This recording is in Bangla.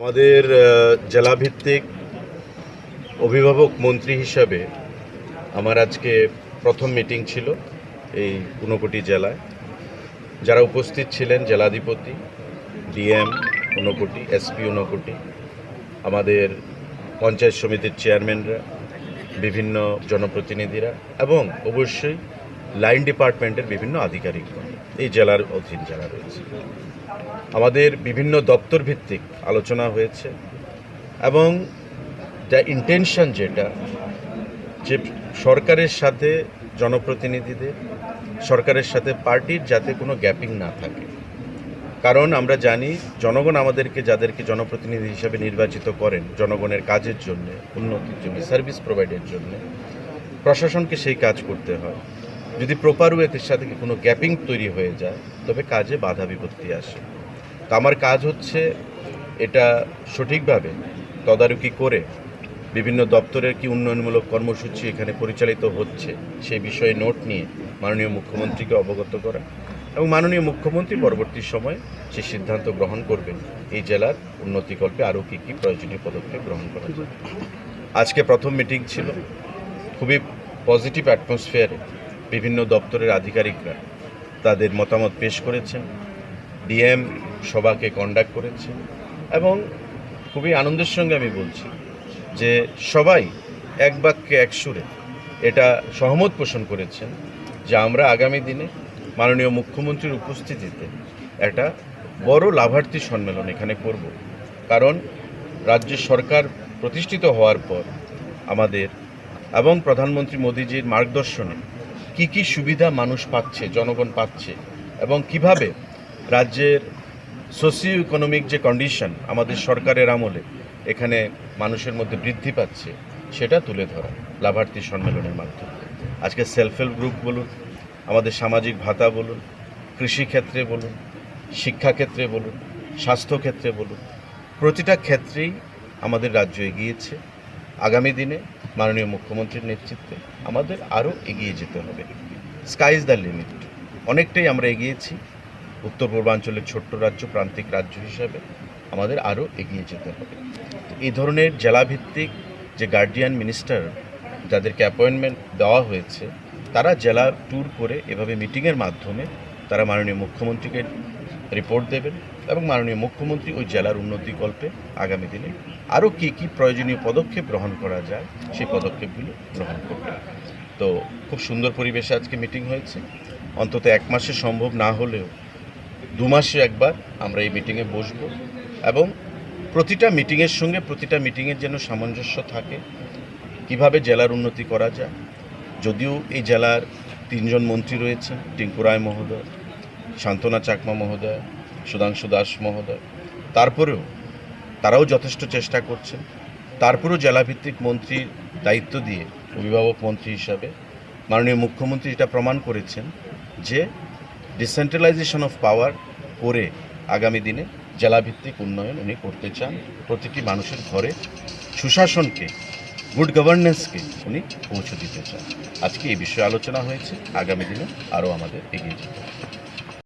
আমাদের জেলাভিত্তিক অভিভাবক মন্ত্রী হিসাবে আমার আজকে প্রথম মিটিং ছিল এই ঊনকোটি জেলায়। যারা উপস্থিত ছিলেন জেলাধিপতি, ডিএম ঊনকোটি, এসপি ঊনকোটি, আমাদের পঞ্চায়েত সমিতির চেয়ারম্যানরা, বিভিন্ন জনপ্রতিনিধিরা এবং অবশ্যই লাইন ডিপার্টমেন্টের বিভিন্ন আধিকারিকগণ এই জেলার অধীন যারা রয়েছে। আমাদের বিভিন্ন দপ্তর ভিত্তিক আলোচনা হয়েছে এবং যা ইন্টেনশন যেটা যে সরকারের সাথে জনপ্রতিনিধিদের, সরকারের সাথে পার্টির যাতে কোনো গ্যাপিং না থাকে। কারণ আমরা জানি জনগণ আমাদেরকে, যাদেরকে জনপ্রতিনিধি হিসাবে নির্বাচিত করেন জনগণের কাজের জন্য, উন্নতির জন্য, সার্ভিস প্রোভাইডের জন্য, প্রশাসনকে সেই কাজ করতে হয়। যদি প্রপার ওয়েতের সাথে কোনো গ্যাপিং তৈরি হয়ে যায় তবে কাজে বাধা বিপত্তি আসে। তো আমার কাজ হচ্ছে এটা সঠিকভাবে তদারকি করে বিভিন্ন দপ্তরের কি উন্নয়নমূলক কর্মসূচি এখানে পরিচালিত হচ্ছে সেই বিষয়ে নোট নিয়ে মাননীয় মুখ্যমন্ত্রীকে অবগত করা এবং মাননীয় মুখ্যমন্ত্রী পরবর্তী সময়ে সে সিদ্ধান্ত গ্রহণ করবেন এই জেলার উন্নতিকল্পে আরও কী কী প্রয়োজনীয় পদক্ষেপ গ্রহণ করা যায়। আজকে প্রথম মিটিং ছিল, খুবই পজিটিভ অ্যাটমসফিয়ারে বিভিন্ন দপ্তরের আধিকারিকরা তাদের মতামত পেশ করেছেন। ডিএম সভাকে কন্ডাক্ট করেছেন এবং খুবই আনন্দের সঙ্গে আমি বলছি যে সবাই এক বাক্যে এক সুরে এটা সহমত পোষণ করেছেন যে আমরা আগামী দিনে মাননীয় মুখ্যমন্ত্রীর উপস্থিতিতে একটা বড় লাভার্থী সম্মেলন এখানে করব। কারণ রাজ্য সরকার প্রতিষ্ঠিত হওয়ার পর আমাদের এবং প্রধানমন্ত্রী মোদিজির মার্গদর্শনে কি কি সুবিধা মানুষ পাচ্ছে, জনগণ পাচ্ছে এবং কিভাবে রাজ্যের সোশিও ইকোনমিক যে কন্ডিশন আমাদের সরকারের আমলে এখানে মানুষের মধ্যে বৃদ্ধি পাচ্ছে সেটা তুলে ধরা লাভার্থী সম্মেলনের মাধ্যমে। আজকে সেলফ হেল্প গ্রুপ বলুন, আমাদের সামাজিক ভাতা বলুন, কৃষিক্ষেত্রে বলুন, শিক্ষাক্ষেত্রে বলুন, স্বাস্থ্যক্ষেত্রে বলুন, প্রতিটা ক্ষেত্রেই আমাদের রাজ্য এগিয়েছে। আগামী দিনে মাননীয় মুখ্যমন্ত্রীর নেতৃত্বে আমাদের আরও এগিয়ে যেতে হবে। Sky is the limit. অনেকটাই আমরা এগিয়েছি। উত্তর পূর্বাঞ্চলের ছোট্ট রাজ্য, প্রান্তিক রাজ্য হিসাবে আমাদের আরও এগিয়ে যেতে হবে। এই ধরনের জেলাভিত্তিক যে গার্ডিয়ান মিনিস্টার যাদেরকে অ্যাপয়েন্টমেন্ট দেওয়া হয়েছে তারা জেলা ট্যুর করে এভাবে মিটিংয়ের মাধ্যমে তারা মাননীয় মুখ্যমন্ত্রীকে রিপোর্ট দেবেন এবং মাননীয় মুখ্যমন্ত্রী ওই জেলার উন্নতিকল্পে আগামী দিনে আরও কী কী প্রয়োজনীয় পদক্ষেপ গ্রহণ করা যায় সেই পদক্ষেপগুলো গ্রহণ করবেন। তো খুব সুন্দর পরিবেশে আজকে মিটিং হয়েছে। অন্তত এক মাসে সম্ভব না হলেও 2 মাসে একবার আমরা এই মিটিংয়ে বসব এবং প্রতিটা মিটিংয়ের সঙ্গে প্রতিটা মিটিংয়ের যেন সামঞ্জস্য থাকে, কিভাবে জেলার উন্নতি করা যায়। যদিও এই জেলার 3 জন মন্ত্রী রয়েছেন, টিঙ্কু রায় মহোদয়, শান্তনা চাকমা মহোদয়, সুধাংশু দাস মহোদয়, তারপরেও তারাও যথেষ্ট চেষ্টা করছেন। তারপরেও জেলাভিত্তিক মন্ত্রীর দায়িত্ব দিয়ে অভিভাবক মন্ত্রী হিসাবে মাননীয় মুখ্যমন্ত্রী এটা প্রমাণ করেছেন যে ডিসেন্ট্রালাইজেশন অফ পাওয়ার করে আগামী দিনে জেলাভিত্তিক উন্নয়ন উনি করতে চান। প্রতিটি মানুষের ঘরে সুশাসনকে, গুড গভর্নেন্সকে উনি পৌঁছে দিতে চান। আজকে এই বিষয়ে আলোচনা হয়েছে, আগামী দিনে আরও আমাদের এগিয়ে যেতে হবে।